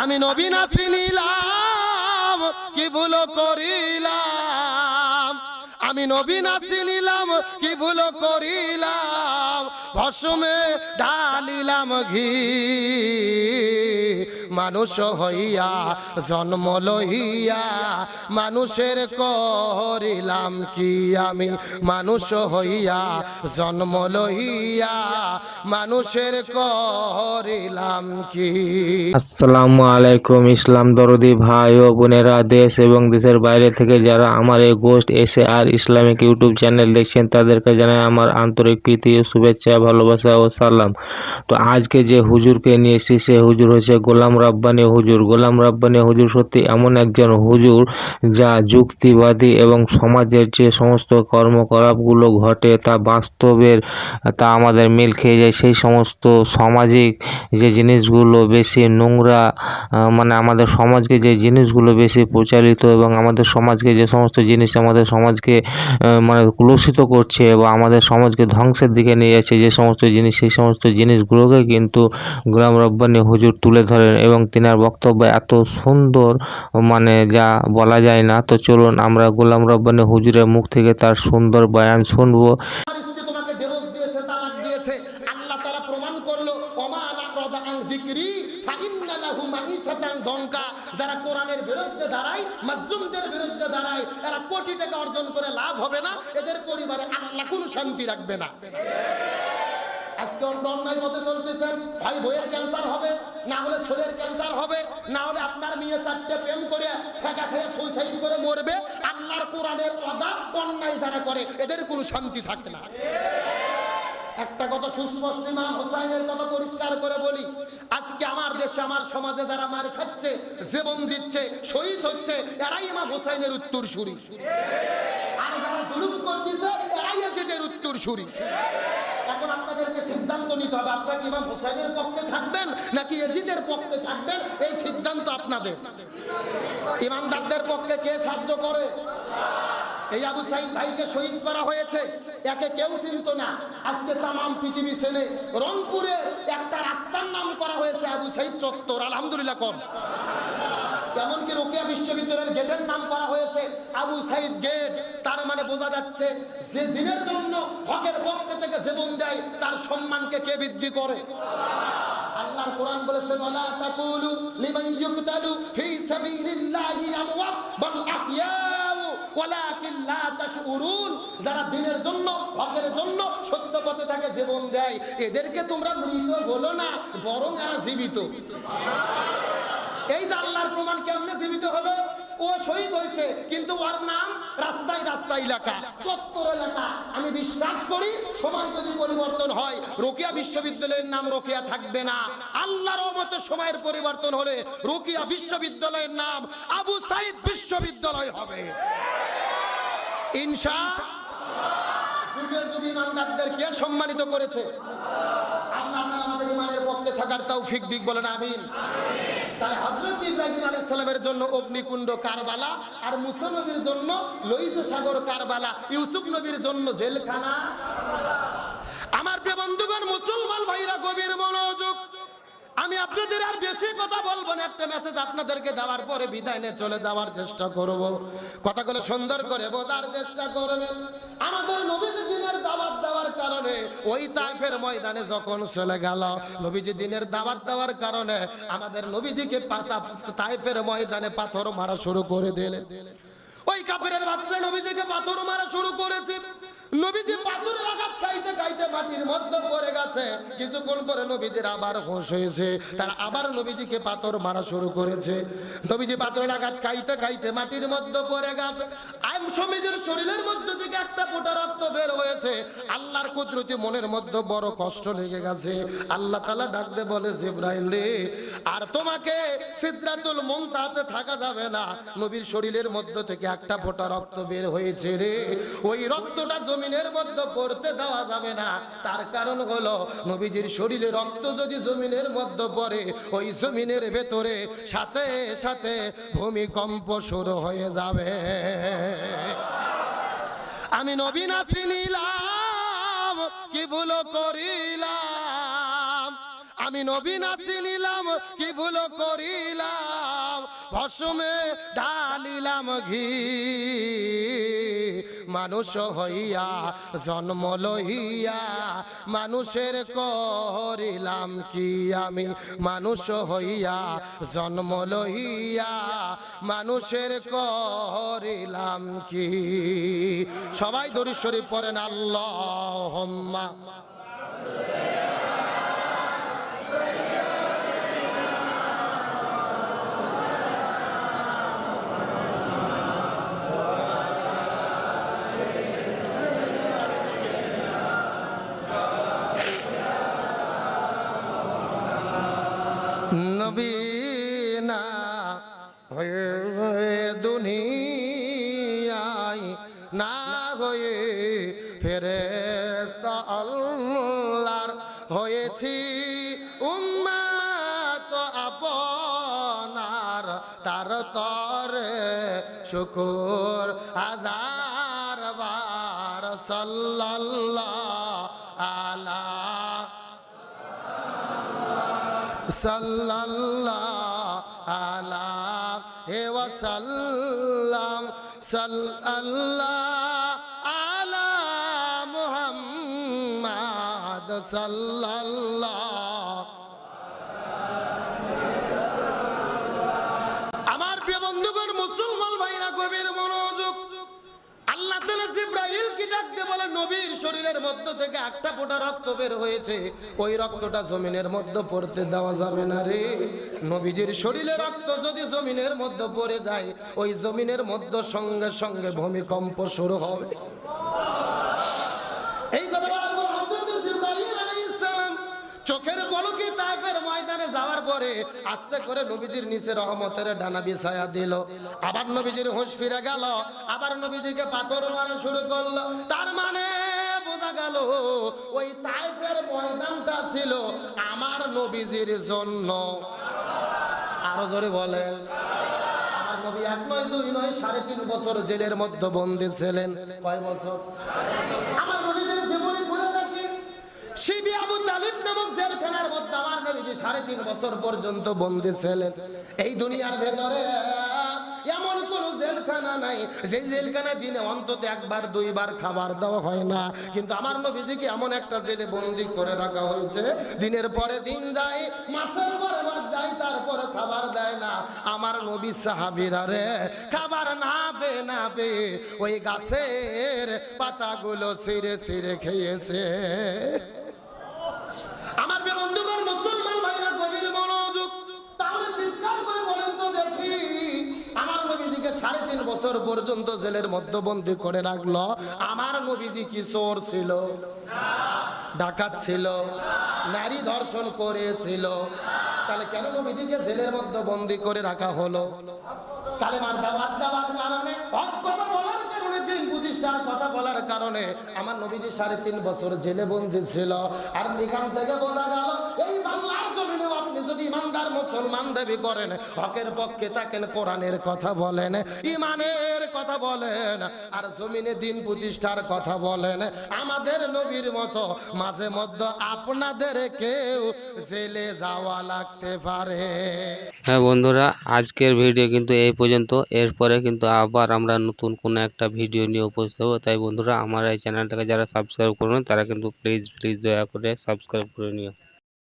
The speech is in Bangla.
আমি নবী না চিনিলাম কি ভুল করিলাম, আমি নবী না চিনিলাম কি ভুল করিলাম, ভস্মে ঢালিলাম ঘি, মানুষ হইয়া জন্ম লইয়া মানুষের করিলাম কি, আমি মানুষ হইয়া জন্ম লইয়া মানুষের করিলাম কি। আসসালামু আলাইকুম ইসলাম দরদি ভাই ও বোনেরা, দেশ এবং দেশের বাইরে থেকে যারা আমার এই ghost SAR Islamic YouTube channel দেখছেন তাদেরকে জানাই আমার আন্তরিক প্রীতি ও শুভেচ্ছা, ভালোবাসা ও সালাম। তো আজকে যে হুজুরকে নিয়ে এসেছি সে হুজুর হচ্ছে গোলাম রাব্বানী হুজুর। গোলাম রাব্বানী হুজুর সত্যি এমন একজন হুজুর যা যুক্তিবাদী এবং সমাজের যে সমস্ত কর্মকলাপগুলো ঘটে তা বাস্তবের, তা আমাদের মিল খেয়ে যায়। সেই সমস্ত সামাজিক যে জিনিসগুলো বেশি নোংরা, মানে আমাদের সমাজকে যে জিনিসগুলো বেশি প্রচারিত এবং আমাদের সমাজকে যে সমস্ত জিনিস আমাদের সমাজকে মানে কলুষিত করছে বা আমাদের সমাজকে ধ্বংসের দিকে নিয়ে যাচ্ছে যে সমস্ত জিনিস, সেই সমস্ত জিনিসগুলোকে কিন্তু গোলাম রাব্বানী হুজুর তুলে ধরেন এবং তিনার বক্তব্য এত সুন্দর, মানে যা বলা যায় না। তো চলুন আমরা গোলাম রাব্বানী হুজুরের মুখ থেকে তার সুন্দর বয়ান শুনবো। তোমাকে ডিভোর্স দিয়েছে, তালাক দিয়েছে, আল্লাহ তাআলা প্রমাণ করলো ওমা আরাদা আন যিকরি ফাইন্না লাহু মাঈশাতান দনকা। যারা কোরআনের বিরুদ্ধে দাঁড়ায়, মাজলুমদের বিরুদ্ধে দাঁড়ায়, এরা কোটি টাকা অর্জন করে লাভ হবে না, এদের পরিবারে আল্লাহ কোনো শান্তি রাখবে না। আজকে অন্যায় পথে চলতেছেন, ভাই বইয়ের ক্যান্সার হবে, না হলে ছেলের ক্যান্সার হবে, না হলে আপনার মেয়ে চারটে প্রেম করে ছেঁকা খেয়ে সুইসাইড করে মরবে। আল্লাহর কোরআনের ওয়াদা অন্যায় যারা করে এদের কোনো শান্তি থাকে না। একটা কথা সুস্পষ্ট, ইমাম হোসাইনের কথা পরিষ্কার করে বলি, আজকে আমার দেশে আমার সমাজে যারা মার খাচ্ছে, জীবন দিচ্ছে, শহীদ হচ্ছে, এরাই ইমাম হোসাইনের উত্তরসূরি। আর যারা জুলুম করতেছে এরাই এজিদের উত্তরসূরি। এখন আপনাদেরকে সিদ্ধান্ত নিতে হবে, আপনারা কি ইমাম হোসাইনের পক্ষে থাকবেন নাকি এজিদের পক্ষে থাকবেন, এই সিদ্ধান্ত আপনাদের। ইমানদারদের পক্ষে কে সাহায্য করে? এই আবু সাইদ ভাইকে শহীদ করা হয়েছে, একে কেউ চিনত না, আজকে তামাম পৃথিবী চেনে। রংপুরে একটা রাস্তার নাম করা হয়েছে আবু সাইদ চত্বর, আলহামদুলিল্লাহ কর। এমনকি রোকেয়া বিশ্ববিদ্যালয়ের গেটের নাম করা হয়েছে আবু সাইদ গেট। তার মানে বোঝা যাচ্ছে যে দিনের জন্য হকের পক্ষে থেকে জীবন দেয় তার সম্মানকে কে বৃদ্ধি করে? আল্লাহর কোরআন বলেছে ওয়ালা তাকুলু লিমান ইউকতালু ফি সাবিলিল্লাহি আমওয়াত বাল আহইয়াউ ওয়ালাকিন লা তাশউরুন। যারা দ্বীনের জন্য, হকের জন্য, সত্য পথে থাকে জীবন দেয়, এদেরকে তোমরা মৃত বলো না, বরং এরা জীবিত। এই যে আল্লাহর প্রমাণ কেমনে জীবিত হলো? ও শহীদ হয়েছে কিন্তু ওর নাম রাস্তায় রাস্তায় লেখা, চত্বর এলাকা। আমি বিশ্বাস করি সময় যদি পরিবর্তন হয়, রোকেয়া বিশ্ববিদ্যালয়ের নাম রোকেয়া থাকবে না। আল্লাহর রহমতে সময়ের পরিবর্তন হলে রোকেয়া বিশ্ববিদ্যালয়ের নাম আবু সাইদ বিশ্ববিদ্যালয় হবে ইনশাআল্লাহ। যুগে যুগে ইমানদারদেরকে সম্মানিত করেছে আল্লাহ। আমাদের ইমানের পক্ষে থাকার তৌফিক দিক, বলেন আমিন। তাহলে হযরত ইব্রাহিম আলাইহিস সালামের জন্য অগ্নিকুণ্ড কারবালা, আর মুসা নবীর জন্য লোহিত সাগর কারবালা, ইউসুফ নবীর জন্য জেলখানা কারবালা। আমার প্রিয় বন্ধুগণ, মুসলমান ভাইরা গভীর মনোযোগ। আমি আপনাদের আর বেশি কথা বলবো না, একটা মেসেজ আপনাদেরকে দেওয়ার পরে বিদায় নিয়ে চলে যাওয়ার চেষ্টা করব। কথাগুলো সুন্দর করে বোঝার চেষ্টা করবেন। আমাদের নবীজি দিনের দাওয়াত দেওয়ার কারণে ওই তায়েফের ময়দানে যখন চলে গেল, নবীজি দিনের দাওয়াত দেওয়ার কারণে আমাদের নবীজিকে তায়েফের ময়দানে পাথর মারা শুরু করে দিলেন। ওই কাফেরের বাচ্চা নবীজিকে পাথর মারা শুরু করেছে। নবীজি পাথরের আঘাত খাইতে খাইতে মাটির মধ্যে পড়ে গেছে। কিছুক্ষণ পরে নবীজির আবার হুঁশ হয়েছে, তার আবার নবীজিকে পাথর মারা শুরু করেছে। নবীজি পাথরের আঘাত খাইতে খাইতে মাটির মধ্যে পড়ে গেছে। নবীজির শরীরের মধ্যে থেকে একটা ফোঁটা রক্ত বের হয়েছে। আল্লাহর কুদরতি মনের মধ্যে বড় কষ্ট লেগে গেছে। আল্লাহ তাআলা ডাক দিয়ে বলে, জিবরাইল রে, আর তোমাকে সিদরাতুল মুনতাহাতে থাকা যাবে না। নবীর শরীরের মধ্যে থেকে একটা ফোঁটা রক্ত বের হয়েছে রে, ওই রক্তটা জমিনের মধ্যে পড়তে দেওয়া যাবে না। তার কারণ হলো নবীজির শরীরে রক্ত যদি জমিনের মধ্যে পড়ে, ওই জমিনের ভেতরে সাথে সাথে ভূমিকম্প শুরু হয়ে যাবে। আমি নবী না চিনিলাম কি ভুল করিলাম, আমি নবী না চিনিলাম কি ভুল করিলাম ভস্মে ঢালিলাম ঘি মানুষ হইয়া জন্ম লইয়া মানুষের করিলাম কি আমি মানুষ হইয়া জন্ম লইয়া মানুষের করিলাম কি সবাই দরুদ শরীফ পড়েন আল্লাহুম্মা নবী না হয়ে দুনিয়ায় না হয়ে ফেরেশতা আল্লাহর হয়েছি উম্মত আপনার তার তরে শুকুর হাজার বার সাল্লাল্লাহু আলা সাল্লাল্লাহু আলাইহি ওয়াসাল্লাম সাল্লাল্লাহু আলা মুহাম্মদ সাল্লাল্লাহু আমার প্রিয় বন্ধুগণ মুসলমান ভাইরা গভীর মনোযোগ আল্লাহ তাআলা জিবরাইলকে ডাক দিয়ে বলে নবীর শরীরের মধ্য থেকে একটা ফোঁটা রক্ত বের হয়েছে ওই রক্তটা জমিনের মধ্যে পড়তে দেওয়া যাবে না রে নবীজির শরীরে রক্ত যদি জমিনের মধ্যে পড়ে যায় ওই জমিনের মধ্যে সঙ্গে সঙ্গে ভূমিকম্প শুরু হবে এই কথা বলার পর হযরত জিবরাইল আলাইহিস সালাম চোখের পলকে তায়েফের ময়দানে যাওয়ার পরে আস্তে করে নবীজির নিচে রহমতের ডানা বিছায়া দিল আবার নবীজির হুঁশ ফিরে গেল আবার নবীজিকে পাথর মারা শুরু করলো তার মানে বোঝা গেল ওই তায়েফের ময়দানটা ছিল আমার নবীজির জন্য আরো জোরে বলেন আমার নবী এক নয় দুই নয় 3.5 বছর জেলের মধ্যে বন্দী ছিলেন কয় বছর আমার নবীজির জীবনী ঘুরে দেখেন শিবি আবু তালিব নামক জেলখানার মধ্যে আমার নবীজি 3.5 বছর পর্যন্ত বন্দী ছিলেন এই দুনিয়ার ভেতরে এমন কোন জেলখানা নাই যে জেলখানা দিনে অন্তত একবার দুইবার খাবার দেওয়া হয় না কিন্তু আমার নবীজিকে এমন একটা জেলে বন্দী করে রাখা হয়েছে দিনের পরে দিন যায় মাসের পরে মাস যায় তারপরে খাবার দেয় না আমার নবী সাহাবীরা রে খাবার না পেয়ে ওই গাছের পাতাগুলো ছিঁড়ে ছিঁড়ে খেয়েছে আমার বন্ধুগণ মুসলমান ভাইরা গভীর মনোযোগ তাহলে চিৎকার করে বলেন তো দেখি আমার নবীজিকে 3.5 বছর পর্যন্ত জেলের মধ্যে বন্দী করে রাখলো আমার নবীজি কি চোর ছিল ডাকাত ছিল নারী ধর্ষণ করেছিল তাহলে কেন নবীজিকে জেলের মধ্যে বন্দী করে রাখা হলো কালেমার দাওয়াত দেওয়ার কারণে হক কথা বলার কারণে দিন প্রতিষ্ঠার কথা বলার কারণে আমার নবীজি 3.5 বছর জেলে বন্দী ছিল আর এখান থেকে বোঝা গেল এই বাংলার জমিনে আপনি যদি ইমানদার মুসলমান দাবি করেন হকের পক্ষে থাকেন কোরআনের কথা বলেন ইমানের কথা বলেন আর জমিনে দিন প্রতিষ্ঠার কথা বলেন আমাদের নবীর মতো মাঝে মধ্যে আপনাদের কেউ জেলে যাওয়া লাগতে পারে হ্যাঁ বন্ধুরা আজকের ভিডিও কিন্তু এই পর্যন্ত এরপরে কিন্তু আবার আমরা নতুন কোনো একটা ভিডিও নিয়ে উপস্থিত হবো তাই বন্ধুরা আমার এই চ্যানেলটাকে যারা সাবস্ক্রাইব করবেন তারা কিন্তু প্লিজ দয়া করে সাবস্ক্রাইব করে নিও।